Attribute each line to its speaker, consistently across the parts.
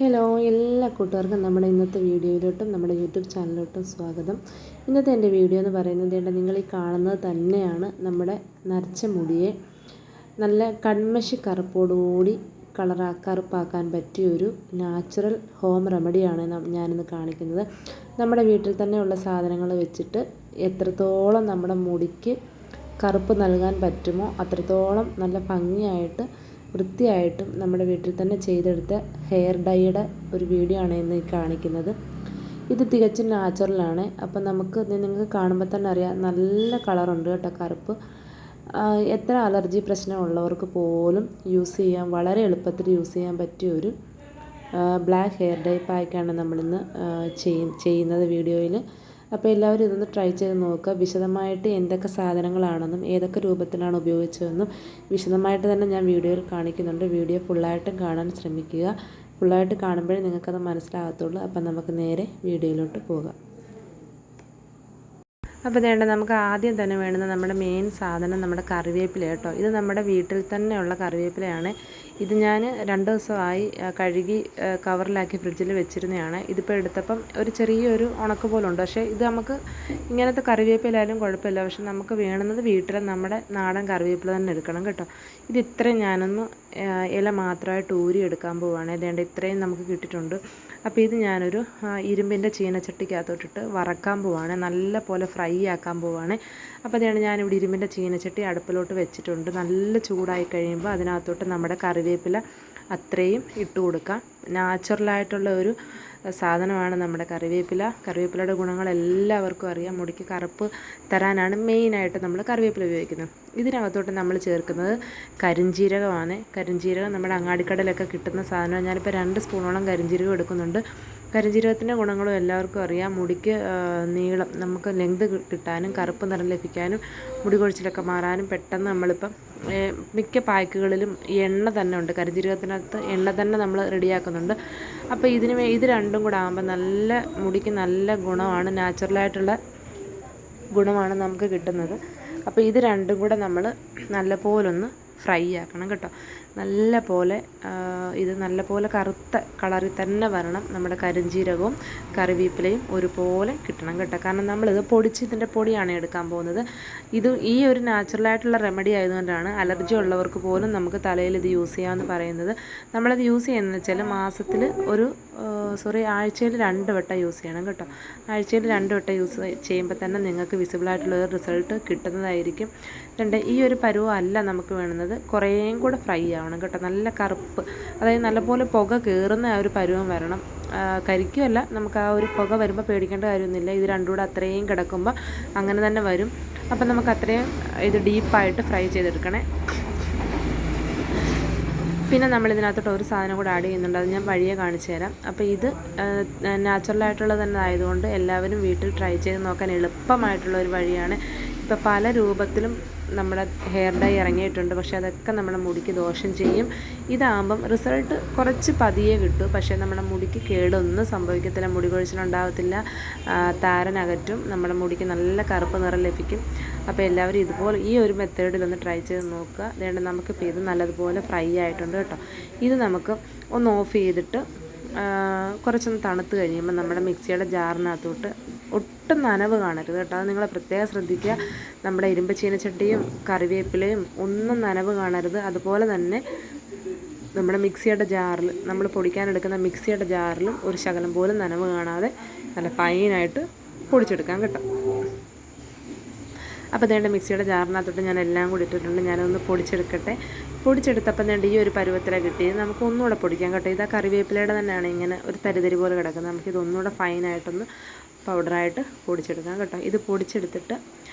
Speaker 1: Hello, എല്ലാ കൂട്ടുകാർക്കും നമ്മുടെ ഇന്നത്തെ വീഡിയോയിലോട്ടും നമ്മുടെ യൂട്യൂബ് ചാനലിലോട്ടും സ്വാഗതം. ഇന്നത്തെ എൻ്റെ വീഡിയോ എന്ന് പറയുന്നത് നിങ്ങൾ ഈ കാണുന്നത് തന്നെയാണ് നമ്മുടെ നരച്ച മുടിയെ നല്ല കൺമഷി കറുപ്പോടുകൂടി കറുപ്പാക്കാൻ പറ്റിയൊരു നാച്ചുറൽ ഹോം റെമഡിയാണ് ഞാനിന്ന് കാണിക്കുന്നത്. നമ്മുടെ വീട്ടിൽ തന്നെയുള്ള സാധനങ്ങൾ വെച്ചിട്ട് എത്രത്തോളം നമ്മുടെ മുടിക്ക് കറുപ്പ് നൽകാൻ പറ്റുമോ അത്രത്തോളം നല്ല ഭംഗിയായിട്ട് വൃത്തിയായിട്ടും നമ്മുടെ വീട്ടിൽ തന്നെ ചെയ്തെടുത്ത ഹെയർ ഡൈയുടെ ഒരു വീഡിയോ ആണ് ഇന്ന് കാണിക്കുന്നത്. ഇത് തികച്ചും നാച്ചുറലാണ്. അപ്പം നിങ്ങൾക്ക് കാണുമ്പോൾ തന്നെ അറിയാം, നല്ല കളറുണ്ട് കേട്ടോ, കറുപ്പ്. എത്ര അലർജി പ്രശ്നമുള്ളവർക്ക് പോലും യൂസ് ചെയ്യാൻ വളരെ എളുപ്പത്തിൽ യൂസ് ചെയ്യാൻ പറ്റിയ ഒരു ബ്ലാക്ക് ഹെയർ ഡൈ പാക്കാണ് നമ്മളിന്ന് ചെയ്യുന്നത് വീഡിയോയിൽ. അപ്പോൾ എല്ലാവരും ഇതൊന്ന് ട്രൈ ചെയ്ത് നോക്കുക. വിശദമായിട്ട് എന്തൊക്കെ സാധനങ്ങളാണെന്നും ഏതൊക്കെ രൂപത്തിലാണ് ഉപയോഗിച്ചതെന്നും വിശദമായിട്ട് തന്നെ ഞാൻ വീഡിയോയിൽ കാണിക്കുന്നുണ്ട്. വീഡിയോ ഫുള്ളായിട്ടും കാണാൻ ശ്രമിക്കുക. ഫുള്ളായിട്ട് കാണുമ്പോഴേ നിങ്ങൾക്കത് മനസ്സിലാകത്തുള്ളൂ. അപ്പം നമുക്ക് നേരെ വീഡിയോയിലോട്ട് പോകാം. അപ്പോൾ നമുക്ക് ആദ്യം തന്നെ വേണ്ടുന്ന നമ്മുടെ മെയിൻ സാധനം നമ്മുടെ കറിവേപ്പില കേട്ടോ. ഇത് നമ്മുടെ വീട്ടിൽ തന്നെയുള്ള കറിവേപ്പിലയാണ്. ഇത് ഞാൻ 2 ദിവസമായി കഴുകി കവറിലാക്കി ഫ്രിഡ്ജിൽ വെച്ചിരുന്നതാണ്. ഇതിപ്പോൾ എടുത്തപ്പം ഒരു ചെറിയൊരു ഉണക്ക് പോലുണ്ട്. പക്ഷേ ഇത് നമുക്ക് ഇങ്ങനത്തെ കറിവേപ്പിലായാലും കുഴപ്പമില്ല. പക്ഷെ നമുക്ക് വേണ്ടുന്നത് വീട്ടിലെ നമ്മുടെ നാടൻ കറിവേപ്പില തന്നെ എടുക്കണം കേട്ടോ. ഇത് ഇത്രയും ഞാനൊന്ന് ഇല മാത്രമായിട്ട് ഊരിയെടുക്കാൻ പോവുകയാണ്. ഇതേണ്ട ഇത്രയും നമുക്ക് കിട്ടിയിട്ടുണ്ട്. അപ്പോൾ ഇത് ഞാനൊരു ഇരുമ്പിൻ്റെ ചീനച്ചട്ടിക്കകത്തോട്ടിട്ട് വറക്കാൻ പോവുകയാണ്. നല്ല പോലെ ഫ്രൈ ആക്കാൻ പോവുകയാണ്. അപ്പോൾ അതാണ് ഞാനിവിടെ ഇരുമ്പിൻ്റെ ചീനച്ചട്ടി അടുപ്പിലോട്ട് വെച്ചിട്ടുണ്ട്. നല്ല ചൂടായി കഴിയുമ്പോൾ അതിനകത്തോട്ട് നമ്മുടെ കറിവേപ്പില അത്രയും ഇട്ട് കൊടുക്കാം. നാച്ചുറലായിട്ടുള്ള ഒരു സാധനമാണ് നമ്മുടെ കറിവേപ്പിലയുടെ ഗുണങ്ങൾ എല്ലാവർക്കും അറിയാം. മുടിക്ക് കറുപ്പ് തരാനാണ് മെയിനായിട്ട് നമ്മൾ കറിവേപ്പില ഉപയോഗിക്കുന്നത്. ഇതിനകത്തോട്ട് നമ്മൾ ചേർക്കുന്നത് കരിഞ്ജീരകമാണ്. കരിഞ്ജീരകം നമ്മുടെ അങ്ങാടിക്കടയിലൊക്കെ കിട്ടുന്ന സാധനമാണ്. ഞാനിപ്പോൾ 2 സ്പൂണോളം കരിഞ്ജീരകം എടുക്കുന്നുണ്ട്. കരിഞ്ജീരകത്തിൻ്റെ ഗുണങ്ങളും എല്ലാവർക്കും അറിയാം. മുടിക്ക് നീളം, നമുക്ക് ലെങ്ത് കിട്ടാനും കറുപ്പ് നിറം ലഭിക്കാനും മുടി കൊഴിച്ചിലൊക്കെ മാറാനും പെട്ടെന്ന് നമ്മളിപ്പം മിക്ക പായ്ക്കുകളിലും എണ്ണ തന്നെ ഉണ്ട്. കരിഞ്ജീരകത്തിനകത്ത് എണ്ണ തന്നെ നമ്മൾ റെഡിയാക്കുന്നുണ്ട്. അപ്പോൾ ഇത് രണ്ടും കൂടെ ആകുമ്പോൾ നല്ല മുടിക്ക് നല്ല ഗുണമാണ്, നാച്ചുറലായിട്ടുള്ള ഗുണമാണ് നമുക്ക് കിട്ടുന്നത്. അപ്പോൾ ഇത് രണ്ടും കൂടെ നമ്മൾ നല്ലപോലൊന്ന് ഫ്രൈ ആക്കണം കേട്ടോ. ഇത് നല്ലപോലെ കറുത്ത കളറിൽ തന്നെ വരണം. നമ്മുടെ കരിഞ്ജീരകവും കറിവേപ്പിലയും ഒരുപോലെ കിട്ടണം കേട്ടോ. കാരണം നമ്മളിത് ഇതിൻ്റെ പൊടിയാണ് എടുക്കാൻ പോകുന്നത്. ഈ ഒരു നാച്ചുറലായിട്ടുള്ള റെമഡി ആയതുകൊണ്ടാണ് അലർജി ഉള്ളവർക്ക് പോലും നമുക്ക് തലയിൽ ഇത് യൂസ് ചെയ്യാമെന്ന് പറയുന്നത്. നമ്മളത് യൂസ് ചെയ്യുന്നതെന്ന് വെച്ചാൽ മാസത്തിൽ ആഴ്ചയിൽ 2 വട്ടം യൂസ് ചെയ്യണം കേട്ടോ. ആഴ്ചയിൽ 2 വട്ടം യൂസ് ചെയ്യുമ്പോൾ തന്നെ നിങ്ങൾക്ക് വിസിബിളായിട്ടുള്ള ഒരു റിസൾട്ട് കിട്ടുന്നതായിരിക്കും. ഈ ഒരു പരുവമല്ല നമുക്ക് വേണ്ടുന്നത്, കുറേയും കൂടെ ഫ്രൈ ആവണം കേട്ടോ. നല്ല കറുപ്പ്, അതായത് നല്ലപോലെ പുക കയറുന്ന ആ ഒരു പരുവം വരണം. കരിക്കുമല്ല, നമുക്ക് ആ ഒരു പുക വരുമ്പോൾ പേടിക്കേണ്ട കാര്യമൊന്നുമില്ല. ഇത് രണ്ടും കൂടെ അത്രയും കിടക്കുമ്പോൾ അങ്ങനെ തന്നെ വരും. അപ്പം നമുക്ക് അത്രയും ഇത് ഡീപ്പായിട്ട് ഫ്രൈ ചെയ്തെടുക്കണേ. പിന്നെ നമ്മളിതിനകത്തോട്ട് ഒരു സാധനം കൂടെ ആഡ് ചെയ്യുന്നുണ്ട്. അത് ഞാൻ വഴിയെ കാണിച്ചു തരാം. അപ്പോൾ ഇത് നാച്ചുറലായിട്ടുള്ളത് തന്നെ ആയതുകൊണ്ട് എല്ലാവരും വീട്ടിൽ ട്രൈ ചെയ്ത് നോക്കാൻ എളുപ്പമായിട്ടുള്ള ഒരു വഴിയാണ്. ഇപ്പോൾ പല രൂപത്തിലും നമ്മുടെ ഹെയർ ഡൈ ഇറങ്ങിയിട്ടുണ്ട്. പക്ഷേ അതൊക്കെ നമ്മുടെ മുടിക്ക് ദോഷം ചെയ്യും. ഇതാകുമ്പം റിസൾട്ട് കുറച്ച് പതിയെ കിട്ടും. പക്ഷേ നമ്മുടെ മുടിക്ക് കേടൊന്നും സംഭവിക്കത്തില്ല. മുടി കൊഴിച്ചിലുണ്ടാകത്തില്ല, താരനകറ്റും, നമ്മുടെ മുടിക്ക് നല്ല കറുപ്പ് നിറം ലഭിക്കും. അപ്പോൾ എല്ലാവരും ഇതുപോലെ ഈ ഒരു മെത്തേഡിലൊന്ന് ട്രൈ ചെയ്ത് നോക്കുക. അതുകൊണ്ട് നമുക്കിപ്പോൾ ഇത് നല്ലതുപോലെ ഫ്രൈ ആയിട്ടുണ്ട് കേട്ടോ. ഇത് നമുക്ക് ഒന്ന് ഓഫ് ചെയ്തിട്ട് കുറച്ചൊന്ന് തണുത്ത് കഴിയുമ്പോൾ നമ്മുടെ മിക്സിയുടെ ജാറിനകത്തോട്ട് ഒട്ടും നനവ് കാണരുത് കേട്ടോ. അത് നിങ്ങൾ പ്രത്യേകം ശ്രദ്ധിക്കുക. നമ്മുടെ ഇരുമ്പ് ചീനച്ചട്ടിയും കറിവേപ്പിലയും ഒന്നും നനവ് കാണരുത്. അതുപോലെ തന്നെ നമ്മുടെ മിക്സിയുടെ ജാറിൽ, നമ്മൾ പൊടിക്കാനെടുക്കുന്ന മിക്സിയുടെ ജാറിലും ഒരു ശകലം പോലും നനവ് കാണാതെ നല്ല ഫൈനായിട്ട് പൊടിച്ചെടുക്കാം കേട്ടോ. അപ്പോൾ മിക്സിയുടെ ജാറിനകത്തോട്ട് ഞാൻ എല്ലാം കൂടി ഇട്ടിട്ടുണ്ട്. ഞാനൊന്ന് പൊടിച്ചെടുത്തപ്പം ഈ ഒരു പരുവത്തിലാണ് കിട്ടിയത്. നമുക്ക് ഒന്നുകൂടെ പൊടിക്കാം കേട്ടോ. ഇത് ആ കറിവേപ്പിലയുടെ തന്നെയാണ് ഇങ്ങനെ ഒരു തരിതരി പോലെ കിടക്കുന്നത്. നമുക്കിത് ഒന്നുകൂടെ ഫൈനായിട്ടൊന്ന് പൗഡറായിട്ട് പൊടിച്ചെടുക്കാം കേട്ടോ. ഇത് പൊടിച്ചെടുത്തിട്ട്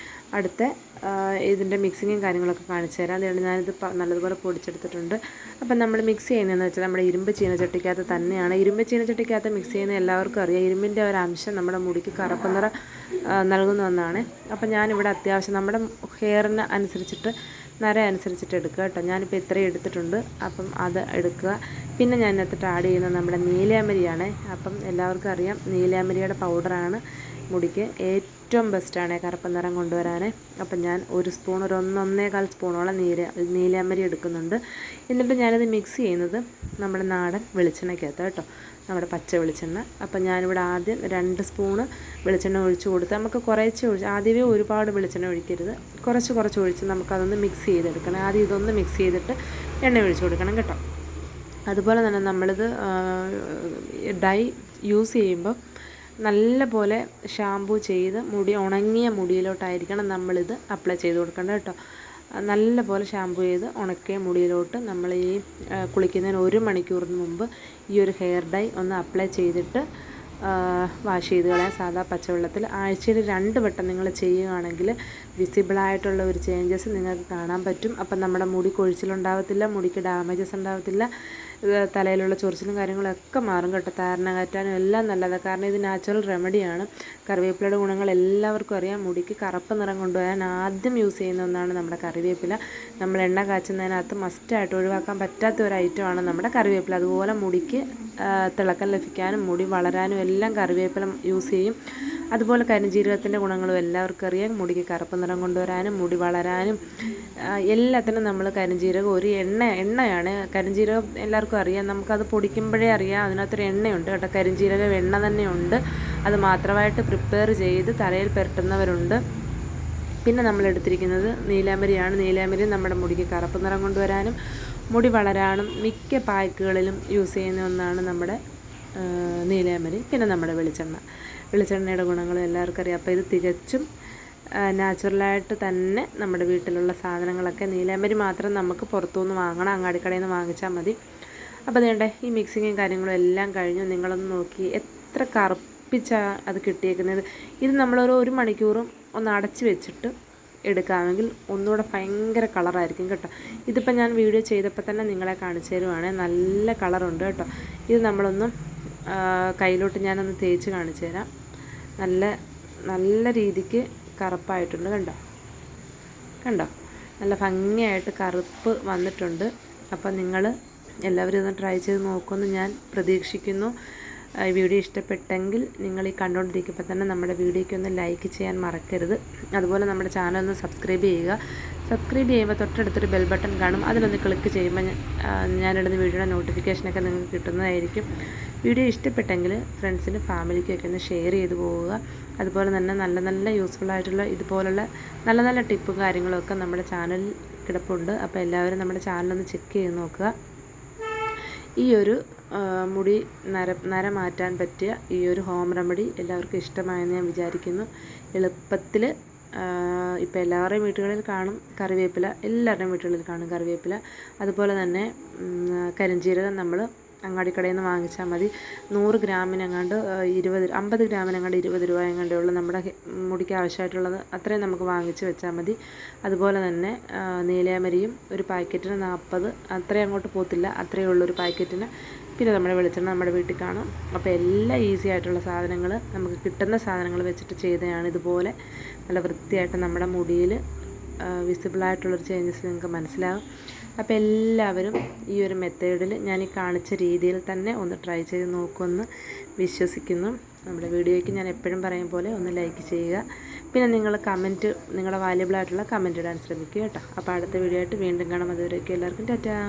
Speaker 1: അടുത്ത ഇതിൻ്റെ മിക്സിങ്ങും കാര്യങ്ങളൊക്കെ കാണിച്ചു തരാം. അതുകൊണ്ട് ഞാനിത് നല്ലതുപോലെ പൊടിച്ചെടുത്തിട്ടുണ്ട്. അപ്പം നമ്മൾ മിക്സ് ചെയ്യുന്നതെന്ന് വെച്ചാൽ നമ്മുടെ ഇരുമ്പ് ചീനച്ചട്ടിക്കകത്ത് തന്നെയാണ്. ഇരുമ്പ് ചീനച്ചട്ടിക്കകത്ത് മിക്സ് ചെയ്യുന്ന എല്ലാവർക്കും അറിയാം, ഇരുമ്പിൻ്റെ ഒരു അംശം നമ്മുടെ മുടിക്ക് കറുപ്പ് നിറം നൽകുന്ന ഒന്നാണ്. അപ്പം ഞാനിവിടെ അത്യാവശ്യം നമ്മുടെ ഹെയറിന് അനുസരിച്ചിട്ട് നര അനുസരിച്ചിട്ട് എടുക്കുക കേട്ടോ. ഞാനിപ്പോൾ ഇത്രയും എടുത്തിട്ടുണ്ട്. അപ്പം അത് എടുക്കുക. പിന്നെ ഞാൻ ഇതിനകത്തിട്ട് ആഡ് ചെയ്യുന്നത് നമ്മുടെ നീലാമരിയാണ്. അപ്പം എല്ലാവർക്കും അറിയാം, നീലാമരിയുടെ പൗഡറാണ് മുടിക്ക് ഏറ്റവും ബെസ്റ്റാണ് കറുപ്പ് നിറം കൊണ്ടുവരാൻ. അപ്പം ഞാൻ ഒരു സ്പൂൺ, ഒരു 1-1.25 സ്പൂണോളം നീലാമ്പരി എടുക്കുന്നുണ്ട്. എന്നിട്ട് ഞാനിത് മിക്സ് ചെയ്യുന്നത് നമ്മുടെ നാടൻ വെളിച്ചെണ്ണയ്ക്കകത്ത് കേട്ടോ, നമ്മുടെ പച്ച വെളിച്ചെണ്ണ. അപ്പം ഞാനിവിടെ ആദ്യം 2 സ്പൂണ് വെളിച്ചെണ്ണ ഒഴിച്ച് കൊടുത്ത്, നമുക്ക് കുറേശ്ശെ ഒഴിച്ച്, ആദ്യമേ ഒരുപാട് വെളിച്ചെണ്ണ ഒഴിക്കരുത്, കുറച്ച് ഒഴിച്ച് നമുക്കതൊന്ന് മിക്സ് ചെയ്തെടുക്കണം. ആദ്യം ഇതൊന്ന് മിക്സ് ചെയ്തിട്ട് എണ്ണ ഒഴിച്ച് കൊടുക്കണം കേട്ടോ. അതുപോലെ തന്നെ നമ്മളിത് ഡൈ യൂസ് ചെയ്യുമ്പോൾ നല്ല പോലെ ഷാമ്പൂ ചെയ്ത് ഉണങ്ങിയ മുടിയിലോട്ടായിരിക്കണം നമ്മളിത് അപ്ലൈ ചെയ്ത് കൊടുക്കേണ്ടത് കേട്ടോ. നല്ല പോലെ ഷാമ്പൂ ചെയ്ത് ഉണക്കിയ മുടിയിലോട്ട് നമ്മൾ ഈ കുളിക്കുന്നതിന് 1 മണിക്കൂറിന് മുമ്പ് ഈ ഒരു ഹെയർ ഡൈ ഒന്ന് അപ്ലൈ ചെയ്തിട്ട് വാഷ് ചെയ്ത് കളയാം സാധാ പച്ചവെള്ളത്തിൽ. ആഴ്ചയിൽ 2 വട്ടം നിങ്ങൾ ചെയ്യുകയാണെങ്കിൽ വിസിബിളായിട്ടുള്ള ഒരു ചേഞ്ചസ് നിങ്ങൾക്ക് കാണാൻ പറ്റും. അപ്പം നമ്മുടെ മുടി കൊഴിച്ചിലുണ്ടാകത്തില്ല, മുടിക്ക് ഡാമേജസ് ഉണ്ടാകത്തില്ല, തലയിലുള്ള ചൊറിച്ചിലും കാര്യങ്ങളൊക്കെ മാറും കേട്ടോ. താരന കയറ്റാനും എല്ലാം നല്ലതാണ്, കാരണം ഇത് നാച്ചുറൽ റെമഡിയാണ്. കറിവേപ്പിലയുടെ ഗുണങ്ങൾ എല്ലാവർക്കും അറിയാം. മുടിക്ക് കറുപ്പ് നിറം കൊണ്ടുവരാൻ ആദ്യം യൂസ് ചെയ്യുന്ന ഒന്നാണ് നമ്മുടെ കറിവേപ്പില. നമ്മൾ എണ്ണ കാച്ചുന്നതിനകത്ത് മസ്റ്റായിട്ട് ഒഴിവാക്കാൻ പറ്റാത്ത ഒരു ഐറ്റമാണ് നമ്മുടെ കറിവേപ്പില. അതുപോലെ മുടിക്ക് തിളക്കം ലഭിക്കാനും മുടി വളരാനും എല്ലാം കറിവേപ്പില യൂസ് ചെയ്യും. അതുപോലെ കരിഞ്ജീരകത്തിൻ്റെ ഗുണങ്ങളും എല്ലാവർക്കും അറിയാം. മുടിക്ക് കറുപ്പ് നിറം കൊണ്ടുവരാനും മുടി വളരാനും എല്ലാത്തിനും നമ്മൾ കരിഞ്ജീരകം ഒരു എണ്ണയാണ്. കരിഞ്ജീരകം എല്ലാവർക്കും അറിയാം, നമുക്കത് പൊടിക്കുമ്പോഴേ അറിയാം അതിനകത്തൊരു എണ്ണയുണ്ട് കേട്ടോ. കരിഞ്ജീരകം എണ്ണ തന്നെയുണ്ട്, അത് മാത്രമായിട്ട് പ്രിപ്പയർ ചെയ്ത് തലയിൽ പുരട്ടുന്നവരുണ്ട്. പിന്നെ നമ്മൾ എടുത്തിരിക്കുന്നത് നീലാമ്പരിയാണ്. നീലാമ്പരി നമ്മുടെ മുടിക്ക് കറുപ്പ് നിറം കൊണ്ടുവരാനും മുടി വളരാനും മിക്ക പായ്ക്കുകളിലും യൂസ് ചെയ്യുന്ന ഒന്നാണ് നമ്മുടെ നീലാമ്പരി. പിന്നെ നമ്മുടെ വെളിച്ചെണ്ണയുടെ ഗുണങ്ങളും എല്ലാവർക്കും അറിയാം. അപ്പോൾ ഇത് തികച്ചും നാച്ചുറലായിട്ട് തന്നെ നമ്മുടെ വീട്ടിലുള്ള സാധനങ്ങളൊക്കെ, നീലാമ്പരി മാത്രം നമുക്ക് പുറത്തുനിന്ന് വാങ്ങണം, അങ്ങാടിക്കടയിൽ നിന്ന് വാങ്ങിച്ചാൽ മതി. അപ്പോൾ അതേണ്ടേ ഈ മിക്സിങ്ങും കാര്യങ്ങളും എല്ലാം കഴിഞ്ഞു. നിങ്ങളൊന്ന് നോക്കി എത്ര കറുപ്പിച്ചാണ് അത് കിട്ടിയേക്കുന്നത്. ഇത് നമ്മളൊരു 1 മണിക്കൂറും ഒന്ന് അടച്ച് വെച്ചിട്ട് എടുക്കാമെങ്കിൽ ഒന്നുകൂടെ ഭയങ്കര കളറായിരിക്കും കേട്ടോ. ഇതിപ്പോൾ ഞാൻ വീഡിയോ ചെയ്തപ്പോൾ തന്നെ നിങ്ങളെ കാണിച്ചു തരുവാണ്, നല്ല കളറുണ്ട് കേട്ടോ. ഇത് നമ്മളൊന്ന് കയ്യിലോട്ട് ഞാനൊന്ന് തേച്ച് കാണിച്ചു തരാം. നല്ല രീതിക്ക് കറുപ്പായിട്ടുണ്ട്, കണ്ടോ നല്ല ഭംഗിയായിട്ട് കറുപ്പ് വന്നിട്ടുണ്ട്. അപ്പോൾ നിങ്ങൾ എല്ലാവരും ഇതൊന്ന് ട്രൈ ചെയ്ത് നോക്കുമെന്ന് ഞാൻ പ്രതീക്ഷിക്കുന്നു. ഈ വീഡിയോ ഇഷ്ടപ്പെട്ടെങ്കിൽ നിങ്ങൾ ഈ കണ്ടുകൊണ്ടിരിക്കുമ്പോൾ തന്നെ നമ്മുടെ വീഡിയോയ്ക്ക് ഒന്ന് ലൈക്ക് ചെയ്യാൻ മറക്കരുത്. അതുപോലെ നമ്മുടെ ചാനൽ ഒന്ന് സബ്സ്ക്രൈബ് ചെയ്യുക. സബ്സ്ക്രൈബ് ചെയ്യുമ്പോൾ തൊട്ടടുത്തൊരു ബെൽ ബട്ടൺ കാണും, അതിലൊന്ന് ക്ലിക്ക് ചെയ്യുമ്പോൾ ഞാനിടുന്ന വീഡിയോയുടെ നോട്ടിഫിക്കേഷനൊക്കെ നിങ്ങൾക്ക് കിട്ടുന്നതായിരിക്കും. വീഡിയോ ഇഷ്ടപ്പെട്ടെങ്കിൽ ഫ്രണ്ട്സിനും ഫാമിലിക്കൊക്കെ ഒന്ന് ഷെയർ ചെയ്ത് പോവുക. അതുപോലെ തന്നെ നല്ല യൂസ്ഫുള്ളായിട്ടുള്ള ഇതുപോലുള്ള നല്ല ടിപ്പും കാര്യങ്ങളൊക്കെ നമ്മുടെ ചാനലിൽ കിടപ്പുണ്ട്. അപ്പോൾ എല്ലാവരും നമ്മുടെ ചാനലൊന്ന് ചെക്ക് ചെയ്ത് നോക്കുക. ഈ ഒരു മുടി നര മാറ്റാൻ പറ്റിയ ഈ ഒരു ഹോം റെമഡി എല്ലാവർക്കും ഇഷ്ടമായെന്ന് ഞാൻ വിചാരിക്കുന്നു. എളുപ്പത്തിൽ ഇപ്പോൾ എല്ലാവരുടെയും വീട്ടുകളിൽ കാണും കറിവേപ്പില, എല്ലാവരുടെയും വീട്ടുകളിൽ കാണും കറിവേപ്പില. അതുപോലെ തന്നെ കരിഞ്ജീരകം നമ്മൾ അങ്ങാടിക്കടയിൽ നിന്ന് വാങ്ങിച്ചാൽ മതി. 100 ഗ്രാമിനെങ്ങാണ്ട് 50 ഗ്രാമിനെങ്ങാണ്ട് 20 രൂപ എങ്ങാണ്ടേ ഉള്ളൂ. നമ്മുടെ മുടിക്ക് ആവശ്യമായിട്ടുള്ളത് അത്രയും നമുക്ക് വാങ്ങിച്ച് വെച്ചാൽ മതി. അതുപോലെ തന്നെ നീലാമരിയും ഒരു പാക്കറ്റിന് 40, അത്രയും അങ്ങോട്ട് പോകത്തില്ല, അത്രയേ ഉള്ളൂ ഒരു പാക്കറ്റിന്. പിന്നെ നമ്മുടെ വെളിച്ചെണ്ണ നമ്മുടെ വീട്ടിൽ കാണും. അപ്പോൾ എല്ലാം ഈസി ആയിട്ടുള്ള സാധനങ്ങൾ, നമുക്ക് കിട്ടുന്ന സാധനങ്ങൾ വെച്ചിട്ട് ചെയ്തതാണ്. ഇതുപോലെ നല്ല വൃത്തിയായിട്ട് നമ്മുടെ മുടിയിൽ വിസിബിളായിട്ടുള്ളൊരു ചേഞ്ചസ് നിങ്ങൾക്ക് മനസ്സിലാകും. അപ്പോൾ എല്ലാവരും ഈ ഒരു മെത്തേഡിൽ ഞാൻ ഈ കാണിച്ച രീതിയിൽ തന്നെ ഒന്ന് ട്രൈ ചെയ്ത് നോക്കുമെന്ന് വിശ്വസിക്കുന്നു. നമ്മുടെ വീഡിയോയ്ക്ക് ഞാൻ എപ്പോഴും പറയും പോലെ ഒന്ന് ലൈക്ക് ചെയ്യുക. പിന്നെ നിങ്ങൾ കമൻറ്റ്, നിങ്ങളുടെ വാല്യബിളായിട്ടുള്ള കമൻറ്റ് ഇടാൻ ശ്രമിക്കുക കേട്ടോ. അപ്പോൾ അടുത്ത വീഡിയോ ആയിട്ട് വീണ്ടും കാണാം. അതുവരെയൊക്കെ എല്ലാവർക്കും ടാറ്റാ.